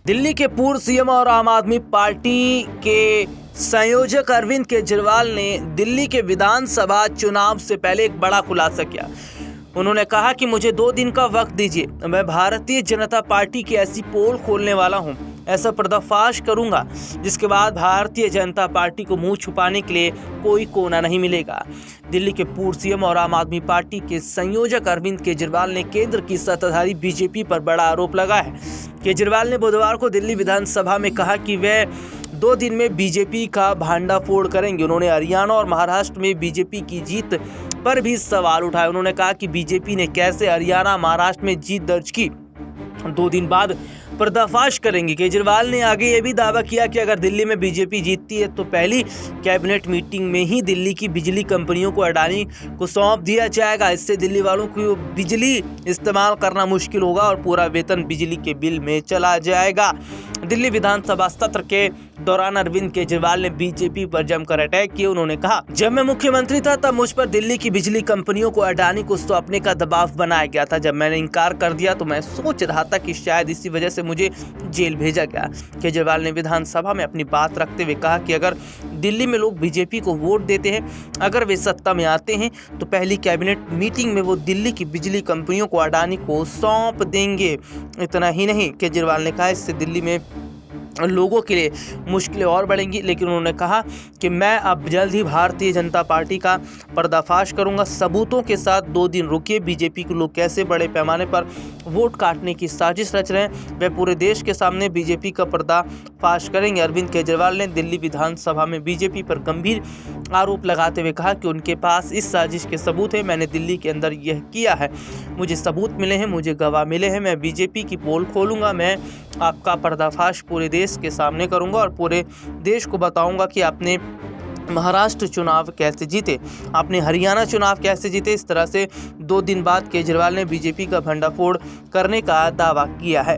दिल्ली के पूर्व सीएम और आम आदमी पार्टी के संयोजक अरविंद केजरीवाल ने दिल्ली के विधानसभा चुनाव से पहले एक बड़ा खुलासा किया। उन्होंने कहा कि मुझे 2 दिन का वक्त दीजिए, मैं भारतीय जनता पार्टी की ऐसी पोल खोलने वाला हूं, ऐसा पर्दाफाश करूंगा जिसके बाद भारतीय जनता पार्टी को मुंह छुपाने के लिए कोई कोना नहीं मिलेगा। दिल्ली के पूर्व सीएम और आम आदमी पार्टी के संयोजक अरविंद केजरीवाल ने केंद्र की सत्ताधारी बीजेपी पर बड़ा आरोप लगाया है। केजरीवाल ने बुधवार को दिल्ली विधानसभा में कहा कि वे 2 दिन में बीजेपी का भांडाफोड़ करेंगे। उन्होंने हरियाणा और महाराष्ट्र में बीजेपी की जीत पर भी सवाल उठाए। उन्होंने कहा कि बीजेपी ने कैसे हरियाणा महाराष्ट्र में जीत दर्ज की, 2 दिन बाद पर्दाफाश करेंगे। केजरीवाल ने आगे ये भी दावा किया कि अगर दिल्ली में बीजेपी जीतती है तो पहली कैबिनेट मीटिंग में ही दिल्ली की बिजली कंपनियों को अडानी को सौंप दिया जाएगा। इससे दिल्ली वालों को बिजली इस्तेमाल करना मुश्किल होगा और पूरा वेतन बिजली के बिल में चला जाएगा। दिल्ली विधानसभा सत्र के दौरान अरविंद केजरीवाल ने बीजेपी पर जमकर अटैक किया। उन्होंने कहा, जब मैं मुख्यमंत्री था तब मुझ पर दिल्ली की बिजली कंपनियों को अडानी को सौंपने का दबाव बनाया गया था। जब मैंने इनकार कर दिया तो मैं सोच रहा था कि शायद इसी वजह से मुझे जेल भेजा गया। केजरीवाल ने विधानसभा में अपनी बात रखते हुए कहा कि अगर दिल्ली में लोग बीजेपी को वोट देते हैं, अगर वे सत्ता में आते हैं तो पहली कैबिनेट मीटिंग में वो दिल्ली की बिजली कंपनियों को अडानी को सौंप देंगे। इतना ही नहीं, केजरीवाल ने कहा इससे दिल्ली में लोगों के लिए मुश्किलें और बढ़ेंगी। लेकिन उन्होंने कहा कि मैं अब जल्द ही भारतीय जनता पार्टी का पर्दाफाश करूंगा। सबूतों के साथ 2 दिन रुकिए। बीजेपी के लोग कैसे बड़े पैमाने पर वोट काटने की साजिश रच रहे हैं, वे पूरे देश के सामने बीजेपी का पर्दाफाश करेंगे। अरविंद केजरीवाल ने दिल्ली विधानसभा में बीजेपी पर गंभीर आरोप लगाते हुए कहा कि उनके पास इस साजिश के सबूत हैं। मैंने दिल्ली के अंदर यह किया है, मुझे सबूत मिले हैं, मुझे गवाह मिले हैं। मैं बीजेपी की पोल खोलूंगा, मैं आपका पर्दाफाश पूरे देश के सामने करूंगा और पूरे देश को बताऊंगा कि आपने महाराष्ट्र चुनाव कैसे जीते, आपने हरियाणा चुनाव कैसे जीते। इस तरह से 2 दिन बाद केजरीवाल ने बीजेपी का भंडाफोड़ करने का दावा किया है।